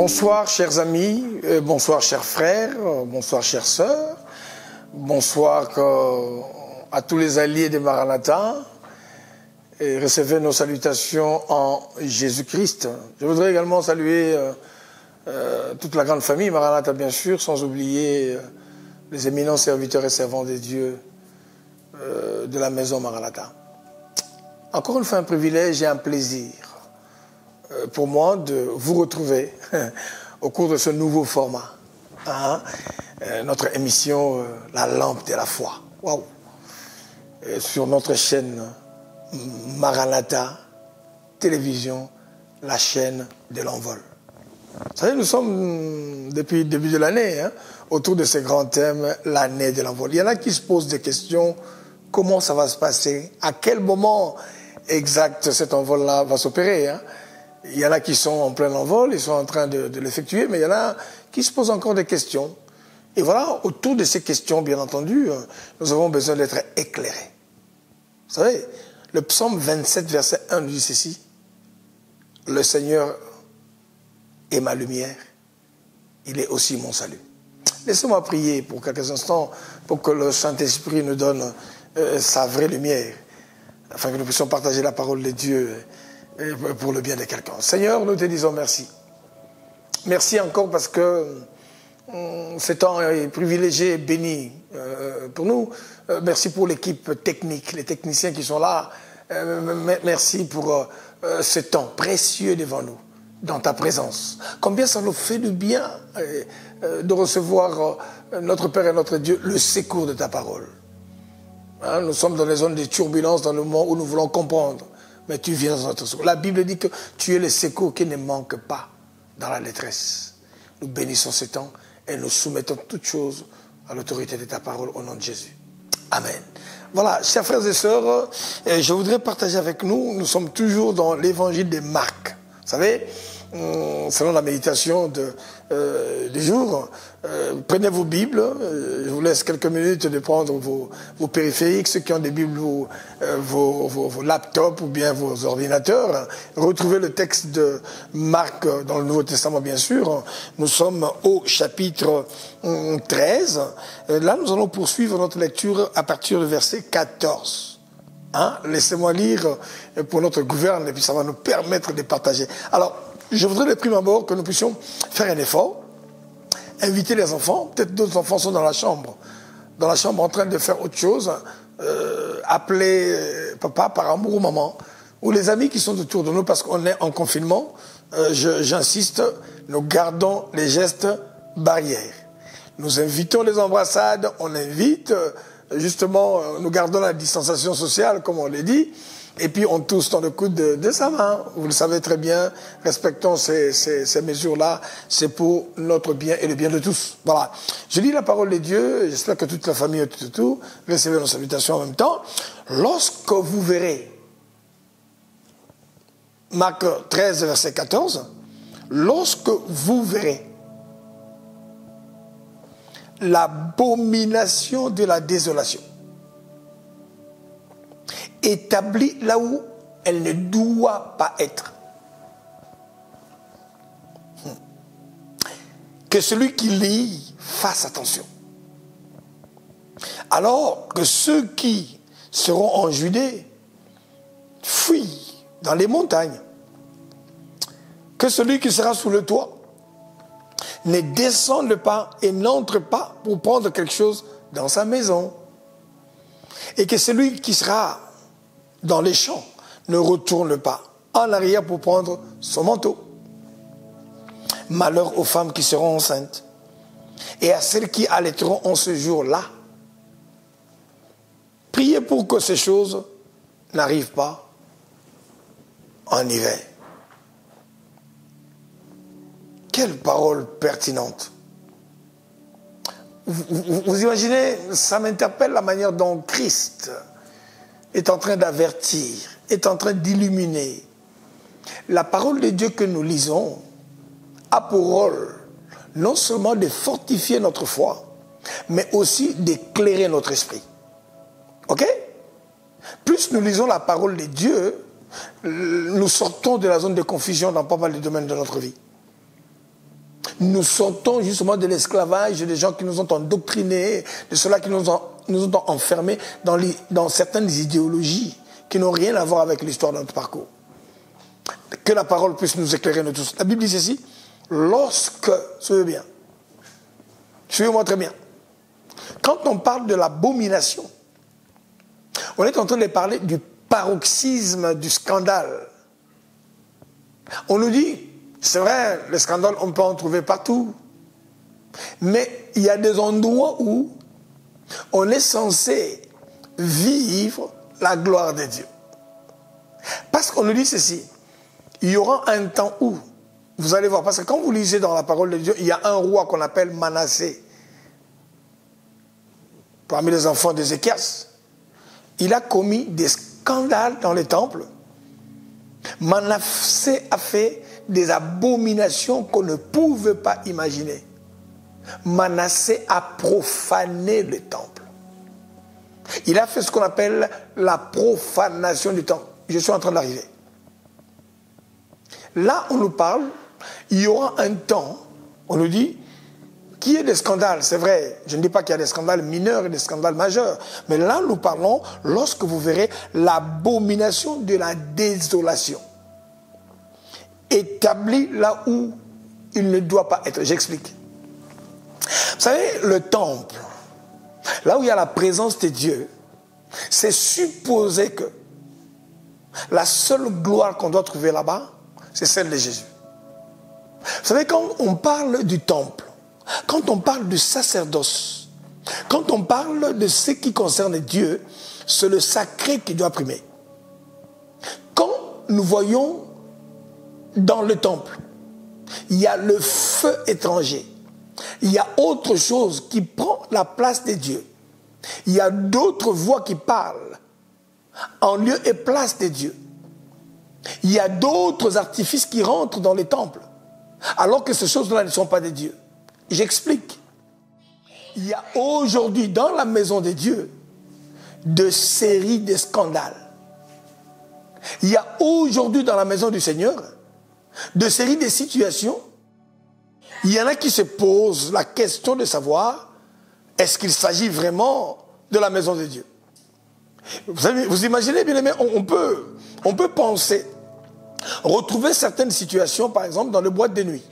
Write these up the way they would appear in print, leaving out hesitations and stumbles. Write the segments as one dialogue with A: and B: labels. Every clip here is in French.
A: Bonsoir chers amis, bonsoir chers frères, bonsoir chères sœurs, bonsoir à tous les alliés de Maranatha et recevez nos salutations en Jésus-Christ. Je voudrais également saluer toute la grande famille Maranatha bien sûr, sans oublier les éminents serviteurs et servants de Dieu de la maison Maranatha. Encore une fois un privilège et un plaisir pour moi de vous retrouver au cours de ce nouveau format. Notre émission La Lampe de la Foi. Waouh! Sur notre chaîne Maranatha Télévision, la chaîne de l'envol. Vous savez, nous sommes depuis le début de l'année autour de ce grand thème, l'année de l'envol. Il y en a qui se posent des questions, comment ça va se passer? À quel moment exact cet envol-là va s'opérer? Il y en a qui sont en plein envol, ils sont en train de l'effectuer, mais il y en a qui se posent encore des questions. Et voilà, autour de ces questions, bien entendu, nous avons besoin d'être éclairés. Vous savez, le psaume 27, verset 1 nous dit ceci: « Le Seigneur est ma lumière, il est aussi mon salut. » Laissez-moi prier pour quelques instants pour que le Saint-Esprit nous donne sa vraie lumière, afin que nous puissions partager la parole de Dieu pour le bien de quelqu'un. Seigneur, nous te disons merci. Merci encore parce que ce temps est privilégié et béni pour nous. Merci pour l'équipe technique, les techniciens qui sont là. Merci pour ce temps précieux devant nous, dans ta présence. Combien ça nous fait du bien de recevoir notre Père et notre Dieu, le secours de ta parole. Nous sommes dans les zones de turbulence, dans le moment où nous voulons comprendre. Mais tu viens dans notre secours. La Bible dit que tu es le secours qui ne manque pas dans la détresse. Nous bénissons ce temps et nous soumettons toutes choses à l'autorité de ta parole au nom de Jésus. Amen. Voilà, chers frères et sœurs, je voudrais partager avec nous, nous sommes toujours dans l'évangile de Marc. Vous savez, selon la méditation du jour, prenez vos Bibles, je vous laisse quelques minutes de prendre vos périphériques, ceux qui ont des Bibles, vos laptops ou bien vos ordinateurs. Retrouvez le texte de Marc dans le Nouveau Testament, bien sûr. Nous sommes au chapitre 13. Là, nous allons poursuivre notre lecture à partir du verset 14. Laissez-moi lire pour notre gouverne et puis ça va nous permettre de partager. Alors, je voudrais de prime abord que nous puissions faire un effort, inviter les enfants, peut-être d'autres enfants sont dans la chambre en train de faire autre chose, appeler papa par amour ou maman, ou les amis qui sont autour de nous parce qu'on est en confinement, j'insiste, nous gardons les gestes barrières. Nous invitons les embrassades, on invite, justement, nous gardons la distanciation sociale, comme on l'a dit, et puis on tousse dans le coude de sa main. Vous le savez très bien, respectons ces mesures-là, c'est pour notre bien et le bien de tous. Voilà. Je lis la parole de Dieu, j'espère que toute la famille est tout, recevez nos salutations en même temps. Lorsque vous verrez, Marc 13, verset 14, lorsque vous verrez l'abomination de la désolation établie là où elle ne doit pas être, que celui qui lit fasse attention. Alors que ceux qui seront en Judée fuient dans les montagnes, que celui qui sera sous le toit ne descende pas et n'entre pas pour prendre quelque chose dans sa maison, et que celui qui sera dans les champs ne retourne pas en arrière pour prendre son manteau. Malheur aux femmes qui seront enceintes et à celles qui allaiteront en ce jour-là. Priez pour que ces choses n'arrivent pas en hiver. Quelle parole pertinente. Vous imaginez, ça m'interpelle la manière dont Christ est en train d'avertir, est en train d'illuminer. La parole de Dieu que nous lisons a pour rôle non seulement de fortifier notre foi, mais aussi d'éclairer notre esprit. Ok? Plus nous lisons la parole de Dieu, nous sortons de la zone de confusion dans pas mal de domaines de notre vie. Nous sortons justement de l'esclavage des gens qui nous ont endoctrinés, de ceux-là qui nous ont enfermés dans certaines idéologies qui n'ont rien à voir avec l'histoire de notre parcours. Que la parole puisse nous éclairer nous tous. La Bible dit ceci, lorsque, suivez-moi très bien, quand on parle de l'abomination, on est en train de parler du paroxysme du scandale. On nous dit, c'est vrai, le scandale, on peut en trouver partout. Mais il y a des endroits où on est censé vivre la gloire de Dieu. Parce qu'on nous dit ceci, il y aura un temps où, vous allez voir, parce que quand vous lisez dans la parole de Dieu, il y a un roi qu'on appelle Manassé. Parmi les enfants d'Ézéchias, il a commis des scandales dans les temples. Manassé a fait des abominations qu'on ne pouvait pas imaginer. Manassé a profané le temple. Il a fait ce qu'on appelle la profanation du temple. Je suis en train d'arriver. Là, on nous parle, il y aura un temps, on nous dit, qu'il y ait des scandales, c'est vrai. Je ne dis pas qu'il y a des scandales mineurs et des scandales majeurs. Mais là, nous parlons, lorsque vous verrez l'abomination de la désolation. Établi là où il ne doit pas être. J'explique. Vous savez, le temple, là où il y a la présence de Dieu, c'est supposé que la seule gloire qu'on doit trouver là-bas, c'est celle de Jésus. Vous savez, quand on parle du temple, quand on parle du sacerdoce, quand on parle de ce qui concerne Dieu, c'est le sacré qui doit primer. Quand nous voyons dans le temple, il y a le feu étranger, il y a autre chose qui prend la place de Dieu. Il y a d'autres voix qui parlent en lieu et place de Dieu. Il y a d'autres artifices qui rentrent dans les temples, alors que ces choses-là ne sont pas de Dieu. J'explique. Il y a aujourd'hui dans la maison de Dieu de séries de scandales. Il y a aujourd'hui dans la maison du Seigneur de séries de situations. Il y en a qui se posent la question de savoir est-ce qu'il s'agit vraiment de la maison de Dieu. Vous imaginez bien aimé, on peut penser, retrouver certaines situations, par exemple, dans les boîtes de nuit.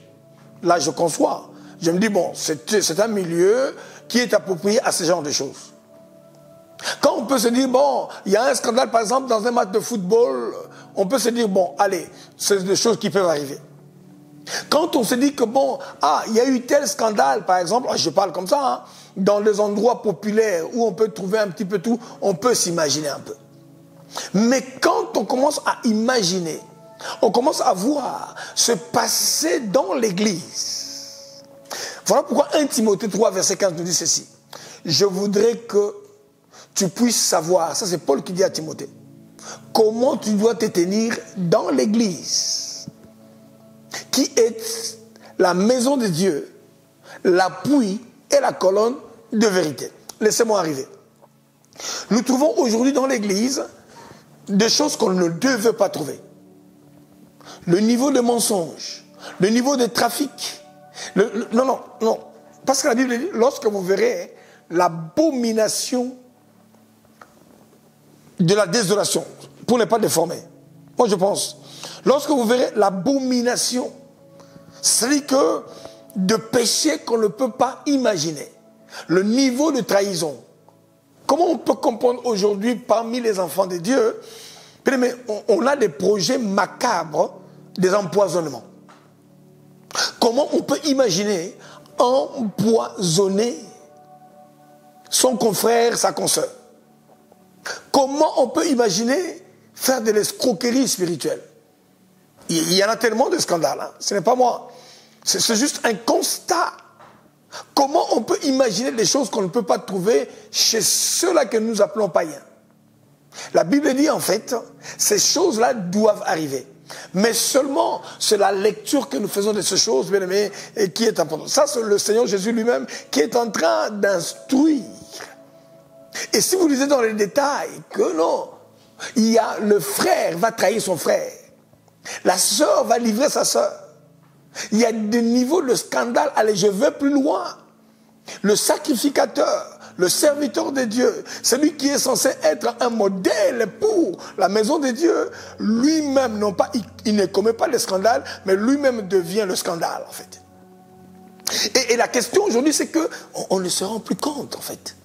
A: Là, je conçois. Je me dis, bon, c'est un milieu qui est approprié à ce genre de choses. Quand on peut se dire, bon, il y a un scandale, par exemple, dans un match de football, on peut se dire, bon, allez, c'est des choses qui peuvent arriver. Quand on se dit que, bon, il y a eu tel scandale, par exemple, je parle comme ça, hein, dans les endroits populaires où on peut trouver un petit peu tout, on peut s'imaginer un peu. Mais quand on commence à imaginer, on commence à voir se passer dans l'église. Voilà pourquoi 1 Timothée 3, verset 15 nous dit ceci. Je voudrais que tu puisses savoir, ça c'est Paul qui dit à Timothée, comment tu dois te tenir dans l'église, qui est la maison de Dieu, l'appui et la colonne de vérité. Laissez-moi arriver. Nous trouvons aujourd'hui dans l'église des choses qu'on ne devait pas trouver. Le niveau de mensonge, le niveau de trafic. Non. Parce que la Bible dit, lorsque vous verrez l'abomination de la désolation, pour ne pas déformer, moi je pense, lorsque vous verrez l'abomination, c'est-à-dire que de péché qu'on ne peut pas imaginer, le niveau de trahison, comment on peut comprendre aujourd'hui parmi les enfants de Dieu, mais on a des projets macabres, des empoisonnements. Comment on peut imaginer empoisonner son confrère, sa consoeur? Comment on peut imaginer faire de l'escroquerie spirituelle? Il y en a tellement de scandales, hein. Ce n'est pas moi. C'est juste un constat. Comment on peut imaginer des choses qu'on ne peut pas trouver chez ceux-là que nous appelons païens? La Bible dit en fait, ces choses-là doivent arriver. Mais seulement, c'est la lecture que nous faisons de ces choses, bien aimés, et qui est importante. Ça, c'est le Seigneur Jésus lui-même qui est en train d'instruire. Et si vous lisez dans les détails que non, il y a le frère va trahir son frère, la sœur va livrer sa sœur, Il y a des niveaux de scandale. Allez, je vais plus loin. Le sacrificateur, le serviteur de Dieu, celui qui est censé être un modèle pour la maison de Dieu, lui-même, non pas, il ne commet pas le scandale, mais lui-même devient le scandale, en fait. Et la question aujourd'hui, c'est que on ne se rend plus compte, en fait.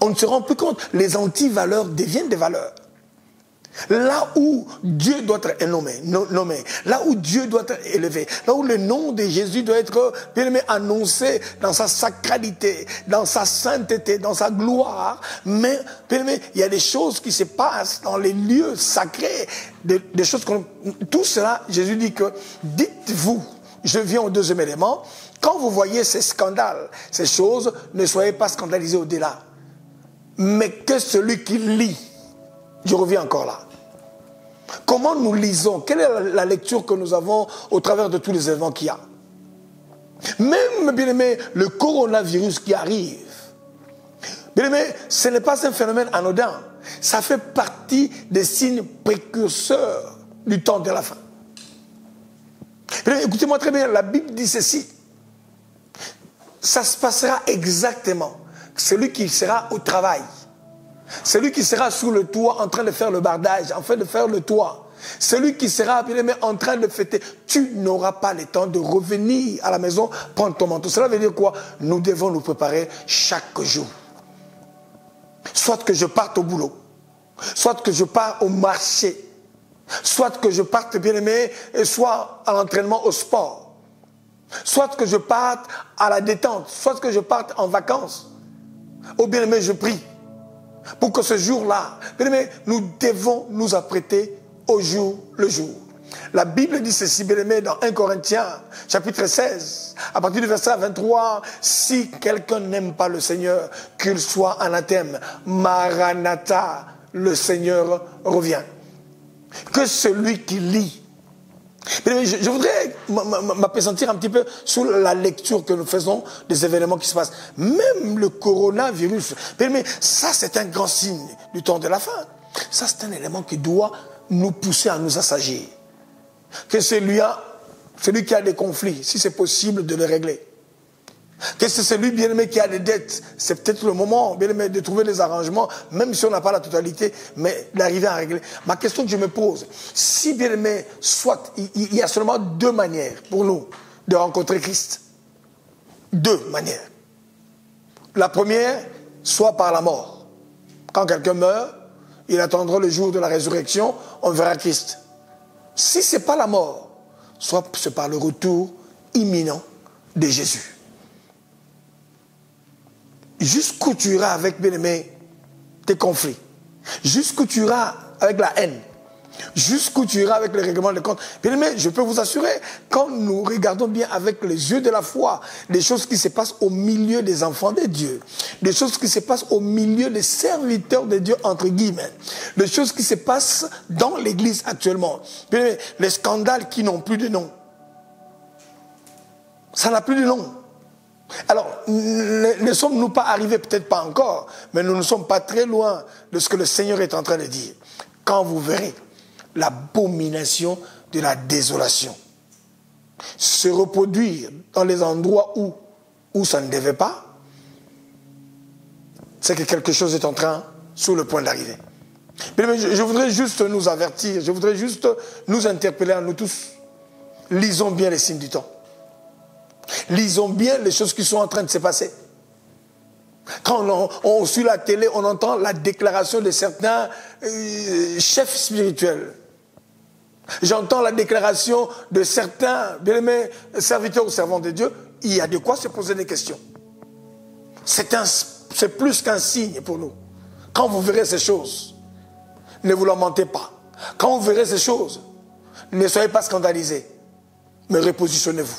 A: On ne se rend plus compte. Les anti-valeurs deviennent des valeurs. Là où Dieu doit être nommé, là où Dieu doit être élevé, là où le nom de Jésus doit être bien aimé, annoncé dans sa sacralité, dans sa sainteté, dans sa gloire, mais bien aimé, il y a des choses qui se passent dans les lieux sacrés, des choses qu'on... Tout cela, Jésus dit que, dites-vous, je viens au deuxième élément, quand vous voyez ces scandales, ces choses, ne soyez pas scandalisés au-delà, mais que celui qui lit. Je reviens encore là. Comment nous lisons? Quelle est la lecture que nous avons au travers de tous les événements qu'il y a? Même, bien aimé, le coronavirus qui arrive, bien aimé, ce n'est pas un phénomène anodin. Ça fait partie des signes précurseurs du temps de la fin. Écoutez-moi très bien, la Bible dit ceci. Ça se passera exactement. Celui qui sera au travail, celui qui sera sous le toit en train de faire le bardage, en train de faire le toit, celui qui sera bien aimé en train de fêter, tu n'auras pas le temps de revenir à la maison prendre ton manteau. Cela veut dire quoi? Nous devons nous préparer chaque jour. Soit que je parte au boulot, soit que je parte au marché, soit que je parte bien aimé, soit à l'entraînement au sport, soit que je parte à la détente, soit que je parte en vacances. Oh bien aimé, je prie pour que ce jour-là, bien aimé, nous devons nous apprêter au jour le jour. La Bible dit ceci, bien aimé, dans 1 Corinthiens, chapitre 16, à partir du verset 23, si quelqu'un n'aime pas le Seigneur, qu'il soit anathème. Maranatha, le Seigneur revient. Que celui qui lit. Je voudrais m'appesantir un petit peu sur la lecture que nous faisons des événements qui se passent. Même le coronavirus, ça c'est un grand signe du temps de la fin. Ça c'est un élément qui doit nous pousser à nous assagir. Que celui qui a des conflits, si c'est possible de les régler. Que c'est celui bien-aimé qui a des dettes, c'est peut-être le moment bien-aimé de trouver des arrangements, même si on n'a pas la totalité, mais d'arriver à régler. Ma question que je me pose, si bien-aimé, soit il y a seulement deux manières pour nous de rencontrer Christ. Deux manières. La première, soit par la mort. Quand quelqu'un meurt, il attendra le jour de la résurrection, on verra Christ. Si ce n'est pas la mort, soit c'est par le retour imminent de Jésus. Jusqu'où tu iras avec, bien-aimé, tes conflits. Jusqu'où tu iras avec la haine. Jusqu'où tu iras avec le règlement de compte. Bien-aimé, je peux vous assurer, quand nous regardons bien avec les yeux de la foi, des choses qui se passent au milieu des enfants de Dieu, des choses qui se passent au milieu des serviteurs de Dieu, entre guillemets, des choses qui se passent dans l'église actuellement. Bien-aimé, les scandales qui n'ont plus de nom. Ça n'a plus de nom. Alors, ne sommes-nous pas arrivés, peut-être pas encore, mais nous ne sommes pas très loin de ce que le Seigneur est en train de dire. Quand vous verrez l'abomination de la désolation se reproduire dans les endroits où ça ne devait pas, c'est que quelque chose est en train, sur le point d'arriver. Mais je voudrais juste nous avertir, je voudrais juste nous interpeller à nous tous. Lisons bien les signes du temps. Lisons bien les choses qui sont en train de se passer. Quand on suit la télé, on entend la déclaration de certains chefs spirituels. J'entends la déclaration de certains bien-aimés serviteurs ou servants de Dieu. Il y a de quoi se poser des questions. C'est plus qu'un signe pour nous. Quand vous verrez ces choses, ne vous lamentez pas. Quand vous verrez ces choses, ne soyez pas scandalisés, mais repositionnez-vous.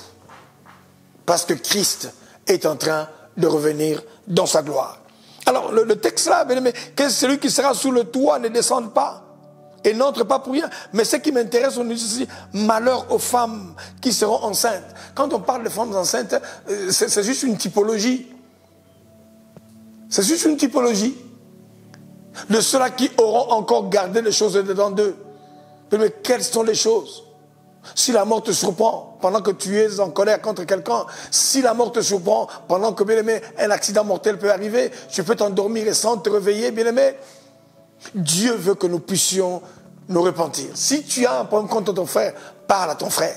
A: Parce que Christ est en train de revenir dans sa gloire. Alors, le texte là, bien aimé, que celui qui sera sous le toit ne descende pas et n'entre pas pour rien. Mais ce qui m'intéresse, on dit ceci, malheur aux femmes qui seront enceintes. Quand on parle de femmes enceintes, c'est juste une typologie. C'est juste une typologie de ceux-là qui auront encore gardé les choses dedans d'eux. Mais quelles sont les choses? Si la mort te surprend pendant que tu es en colère contre quelqu'un, si la mort te surprend pendant que, bien aimé, un accident mortel peut arriver, tu peux t'endormir et sans te réveiller, bien aimé, Dieu veut que nous puissions nous repentir. Si tu as un problème contre ton frère, parle à ton frère.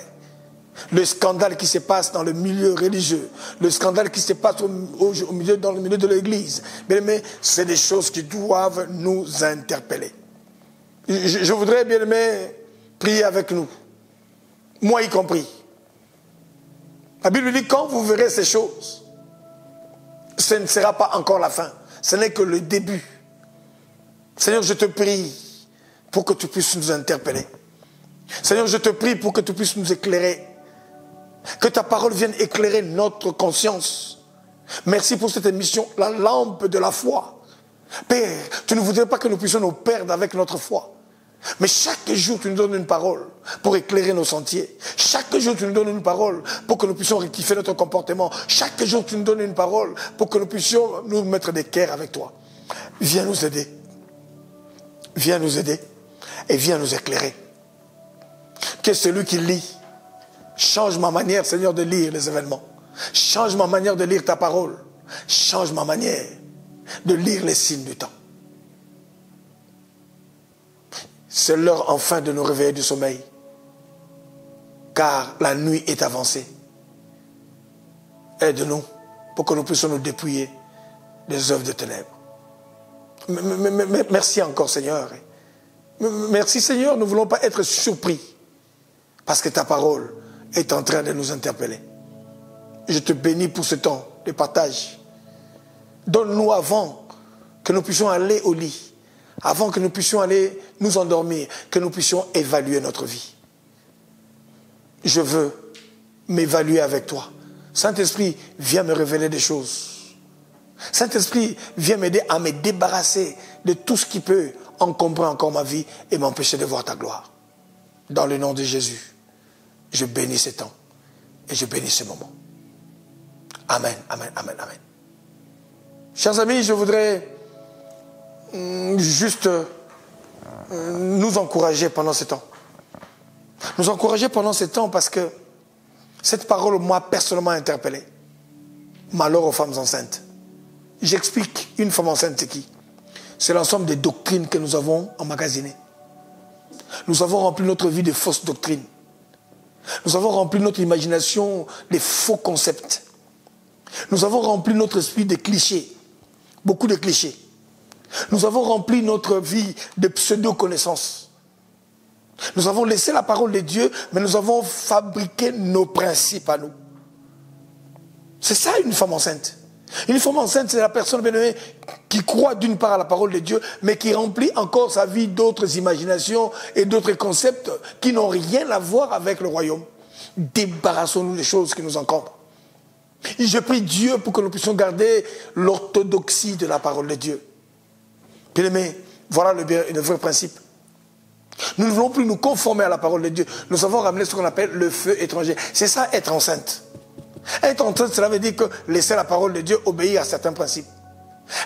A: Le scandale qui se passe dans le milieu religieux, le scandale qui se passe dans le milieu de l'église, bien aimé, c'est des choses qui doivent nous interpeller. Je voudrais, bien aimé, prier avec nous. Moi y compris. La Bible dit, quand vous verrez ces choses, ce ne sera pas encore la fin. Ce n'est que le début. Seigneur, je te prie pour que tu puisses nous interpeller. Seigneur, je te prie pour que tu puisses nous éclairer. Que ta parole vienne éclairer notre conscience. Merci pour cette émission, la lampe de la foi. Père, tu ne voudrais pas que nous puissions nous perdre avec notre foi. Mais chaque jour, tu nous donnes une parole pour éclairer nos sentiers. Chaque jour, tu nous donnes une parole pour que nous puissions rectifier notre comportement. Chaque jour, tu nous donnes une parole pour que nous puissions nous mettre d'équerre avec toi. Viens nous aider. Viens nous aider et viens nous éclairer. Que celui qui lit change ma manière, Seigneur, de lire les événements. Change ma manière de lire ta parole. Change ma manière de lire les signes du temps. C'est l'heure enfin de nous réveiller du sommeil. Car la nuit est avancée. Aide-nous pour que nous puissions nous dépouiller des œuvres de ténèbres. Merci encore, Seigneur. Merci, Seigneur, nous ne voulons pas être surpris. Parce que ta parole est en train de nous interpeller. Je te bénis pour ce temps de partage. Donne-nous avant que nous puissions aller au lit. Avant que nous puissions aller nous endormir, que nous puissions évaluer notre vie. Je veux m'évaluer avec toi. Saint-Esprit, viens me révéler des choses. Saint-Esprit, viens m'aider à me débarrasser de tout ce qui peut encombrer encore ma vie et m'empêcher de voir ta gloire. Dans le nom de Jésus, je bénis ces temps et je bénis ces moments. Amen, amen, amen, amen. Chers amis, je voudrais juste nous encourager pendant ce temps. Nous encourager pendant ce temps parce que cette parole m'a personnellement interpellé. Malheur aux femmes enceintes. J'explique une femme enceinte c'est qui. C'est l'ensemble des doctrines que nous avons emmagasinées. Nous avons rempli notre vie de fausses doctrines. Nous avons rempli notre imagination de faux concepts. Nous avons rempli notre esprit de clichés. Beaucoup de clichés. Nous avons rempli notre vie de pseudo-connaissances. Nous avons laissé la parole de Dieu, mais nous avons fabriqué nos principes à nous. C'est ça une femme enceinte. Une femme enceinte, c'est la personne qui croit d'une part à la parole de Dieu, mais qui remplit encore sa vie d'autres imaginations et d'autres concepts qui n'ont rien à voir avec le royaume. Débarrassons-nous des choses qui nous encombrent. Et je prie Dieu pour que nous puissions garder l'orthodoxie de la parole de Dieu. Bien-aimés, voilà le vrai principe. Nous ne voulons plus nous conformer à la parole de Dieu. Nous avons ramené ce qu'on appelle le feu étranger. C'est ça, être enceinte. Être enceinte, cela veut dire que laisser la parole de Dieu obéir à certains principes.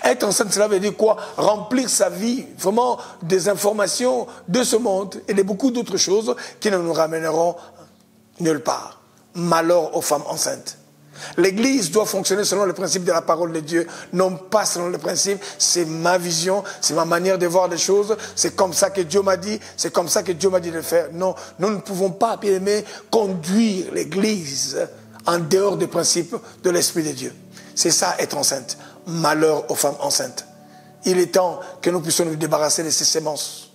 A: Être enceinte, cela veut dire quoi? Remplir sa vie, vraiment, des informations de ce monde et de beaucoup d'autres choses qui ne nous ramèneront nulle part. Malheur aux femmes enceintes. L'Église doit fonctionner selon le principe de la parole de Dieu, non pas selon le principe, c'est ma vision, c'est ma manière de voir les choses, c'est comme ça que Dieu m'a dit, c'est comme ça que Dieu m'a dit de faire. Non, nous ne pouvons pas, bien aimé, conduire l'Église en dehors des principes de l'Esprit de Dieu. C'est ça, être enceinte. Malheur aux femmes enceintes. Il est temps que nous puissions nous débarrasser de ces sémences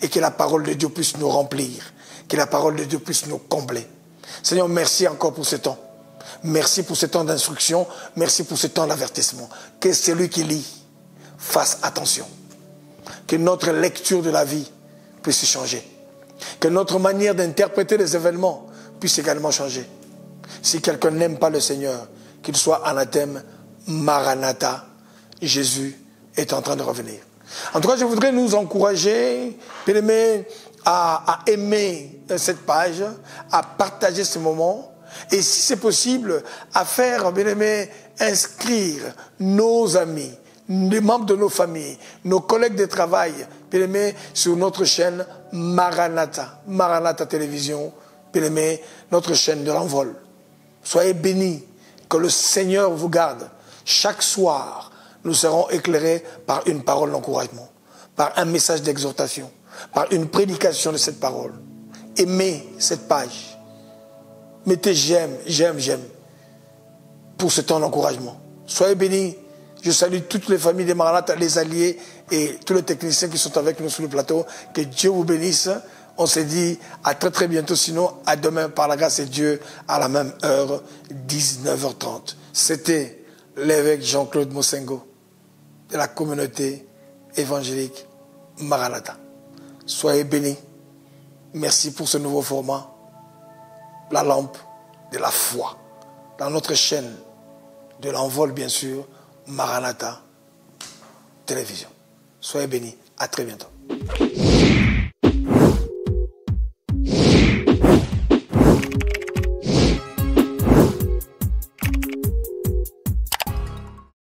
A: et que la parole de Dieu puisse nous remplir, que la parole de Dieu puisse nous combler. Seigneur, merci encore pour ce temps. Merci pour ce temps d'instruction. Merci pour ce temps d'avertissement. Que celui qui lit fasse attention. Que notre lecture de la vie puisse changer. Que notre manière d'interpréter les événements puisse également changer. Si quelqu'un n'aime pas le Seigneur, qu'il soit anathème, Maranatha, Jésus est en train de revenir. En tout cas, je voudrais nous encourager, bien aimés, à aimer cette page, à partager ce moment. Et si c'est possible, à faire, bien aimé, inscrire nos amis, les membres de nos familles, nos collègues de travail, bien aimé, sur notre chaîne Maranatha, Maranatha Télévision Bien-aimés, notre chaîne de l'envol. Soyez bénis, que le Seigneur vous garde. Chaque soir, nous serons éclairés par une parole d'encouragement, par un message d'exhortation, par une prédication de cette parole. Aimez cette page. Mettez j'aime, j'aime, j'aime pour ce temps d'encouragement. Soyez bénis. Je salue toutes les familles des Maranatha, les alliés et tous les techniciens qui sont avec nous sur le plateau. Que Dieu vous bénisse. On s'est dit à très très bientôt, sinon à demain par la grâce de Dieu à la même heure, 19h30. C'était l'évêque Jean-Claude Mosengo de la communauté évangélique Maranatha. Soyez bénis. Merci pour ce nouveau format. La lampe de la foi. Dans notre chaîne de l'envol, bien sûr, Maranatha Télévision. Soyez bénis. À très bientôt.